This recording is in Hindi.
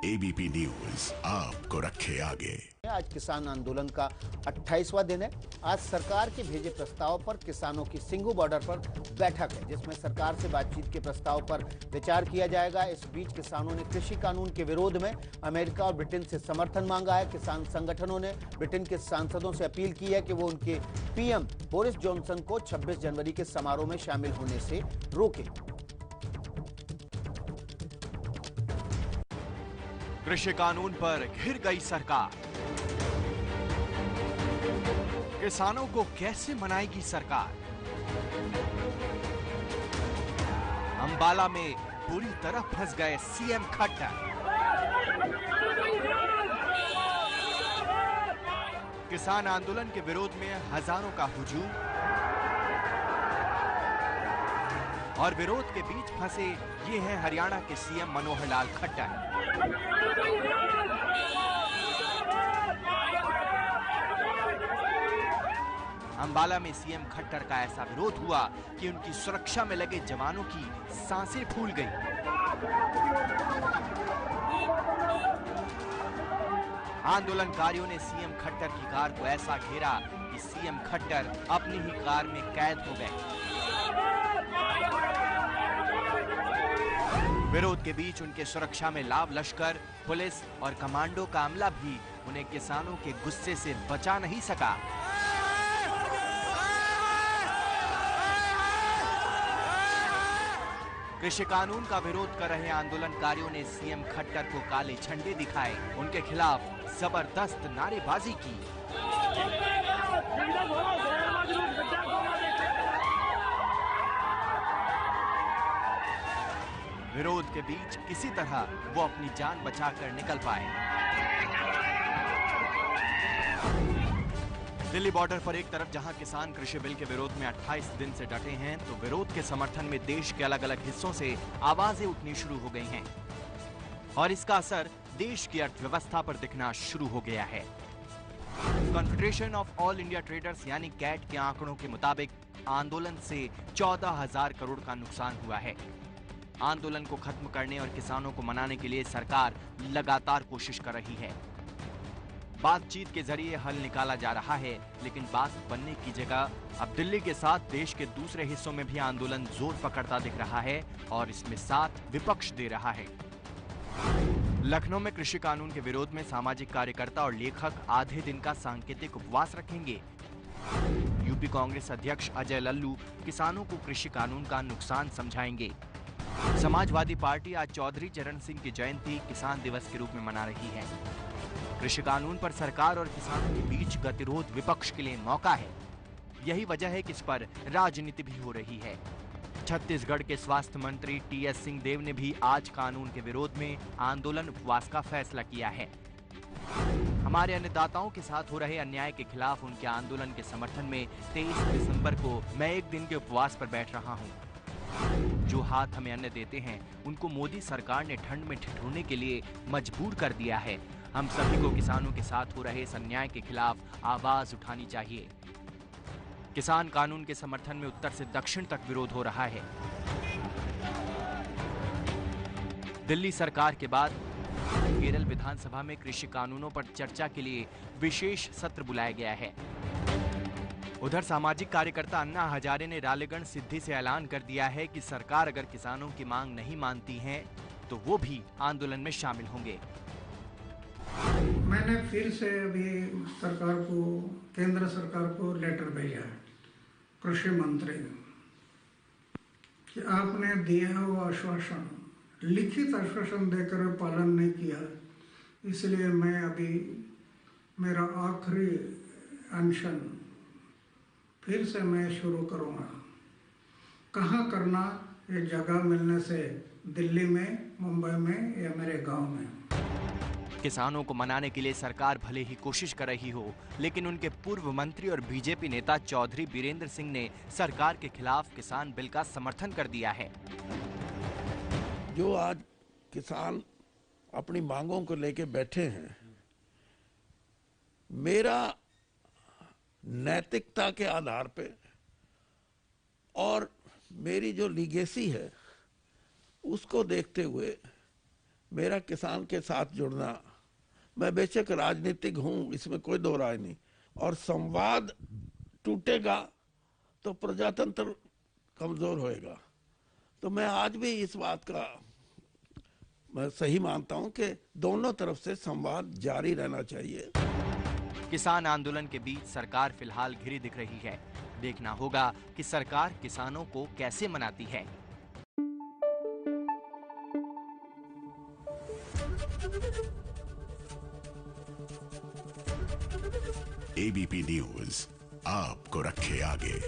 एबीपी न्यूज आपको रखे आगे। आज किसान आंदोलन का 28वां दिन है। आज सरकार के भेजे प्रस्ताव पर किसानों की सिंघू बॉर्डर पर बैठक है, जिसमें सरकार से बातचीत के प्रस्ताव पर विचार किया जाएगा। इस बीच किसानों ने कृषि कानून के विरोध में अमेरिका और ब्रिटेन से समर्थन मांगा है। किसान संगठनों ने ब्रिटेन के सांसदों से अपील की है कि वो उनके पीएम बोरिस जॉनसन को 26 जनवरी के समारोह में शामिल होने से रोकें। कृषि कानून पर घिर गई सरकार। किसानों को कैसे मनाएगी सरकार? अंबाला में पूरी तरह फंस गए सीएम खट्टर। किसान आंदोलन के विरोध में हजारों का हुजूम और विरोध के बीच फंसे ये हैं हरियाणा के सीएम मनोहर लाल खट्टर। अंबाला में सीएम खट्टर का ऐसा विरोध हुआ कि उनकी सुरक्षा में लगे जवानों की सांसें फूल गई। आंदोलनकारियों ने सीएम खट्टर की कार को ऐसा घेरा कि सीएम खट्टर अपनी ही कार में कैद हो गए। विरोध के बीच उनके सुरक्षा में लाव लश्कर, पुलिस और कमांडो का अमला भी उन्हें किसानों के गुस्से से बचा नहीं सका। कृषि कानून का विरोध कर रहे आंदोलनकारियों ने सीएम खट्टर को काले झंडे दिखाए, उनके खिलाफ जबरदस्त नारेबाजी की। विरोध के बीच किसी तरह वो अपनी जान बचाकर निकल पाए। दिल्ली बॉर्डर पर एक तरफ जहां किसान कृषि बिल के विरोध में 28 दिन से डटे हैं, तो विरोध के समर्थन में देश के अलग अलग हिस्सों से आवाजें उठनी शुरू हो गई हैं और इसका असर देश की अर्थव्यवस्था पर दिखना शुरू हो गया है। Confederation of all India traders यानी कैट के आंकड़ों के मुताबिक आंदोलन से 14,000 करोड़ का नुकसान हुआ है। आंदोलन को खत्म करने और किसानों को मनाने के लिए सरकार लगातार कोशिश कर रही है। बातचीत के जरिए हल निकाला जा रहा है, लेकिन बात बनने की जगह अब दिल्ली के साथ देश के दूसरे हिस्सों में भी आंदोलन जोर पकड़ता दिख रहा है और इसमें साथ विपक्ष दे रहा है। लखनऊ में कृषि कानून के विरोध में सामाजिक कार्यकर्ता और लेखक आधे दिन का सांकेतिक उपवास रखेंगे। यूपी कांग्रेस अध्यक्ष अजय लल्लू किसानों को कृषि कानून का नुकसान समझाएंगे। समाजवादी पार्टी आज चौधरी चरण सिंह की जयंती किसान दिवस के रूप में मना रही है। कृषि कानून पर सरकार और किसानों के बीच गतिरोध विपक्ष के लिए मौका है। यही वजह है कि इस पर राजनीति भी हो रही है। छत्तीसगढ़ के स्वास्थ्य मंत्री टीएस सिंहदेव ने भी आज कानून के विरोध में आंदोलन उपवास का फैसला किया है। हमारे अन्नदाताओं के साथ हो रहे अन्याय के खिलाफ उनके आंदोलन के समर्थन में 23 दिसंबर को मैं एक दिन के उपवास पर बैठ रहा हूं। जो हाथ हमें अन्न देते हैं उनको मोदी सरकार ने ठंड में ठिठुरने के लिए मजबूर कर दिया है। हम सभी को किसानों के साथ हो रहे इस अन्याय के खिलाफ आवाज उठानी चाहिए। किसान कानून के समर्थन में उत्तर से दक्षिण तक विरोध हो रहा है। दिल्ली सरकार के बाद केरल विधानसभा में कृषि कानूनों पर चर्चा के लिए विशेष सत्र बुलाया गया है। उधर सामाजिक कार्यकर्ता अन्ना हजारे ने रालेगण सिद्धि से ऐलान कर दिया है कि सरकार अगर किसानों की मांग नहीं मानती है तो वो भी आंदोलन में शामिल होंगे। मैंने फिर से अभी सरकार को, केंद्र सरकार को लेटर भेजा है कृषि मंत्री कि आपने दिया हुआ आश्वासन, लिखित आश्वासन देकर पालन नहीं किया, इसलिए मैं अभी मेरा आखिरी अनशन फिर से मैं शुरू करूँगा। कहाँ करना, ये जगह मिलने से दिल्ली में, मुंबई में या मेरे गांव में। किसानों को मनाने के लिए सरकार भले ही कोशिश कर रही हो, लेकिन उनके पूर्व मंत्री और बीजेपी नेता चौधरी बीरेंद्र सिंह ने सरकार के खिलाफ किसान बिल का समर्थन कर दिया है। जो आज किसान अपनी मांगों को लेकर बैठे हैं, मेरा नैतिकता के आधार पे और मेरी जो लीगेसी है उसको देखते हुए मेरा किसान के साथ जुड़ना, मैं बेशक राजनीतिक हूं, इसमें कोई दो राय नहीं, और संवाद टूटेगा तो प्रजातंत्र कमजोर होएगा। तो मैं आज भी इस बात का मैं सही मानता हूं कि दोनों तरफ से संवाद जारी रहना चाहिए। किसान आंदोलन के बीच सरकार फिलहाल घिरी दिख रही है। देखना होगा कि सरकार किसानों को कैसे मनाती है। एबीपी न्यूज आपको रखे आगे।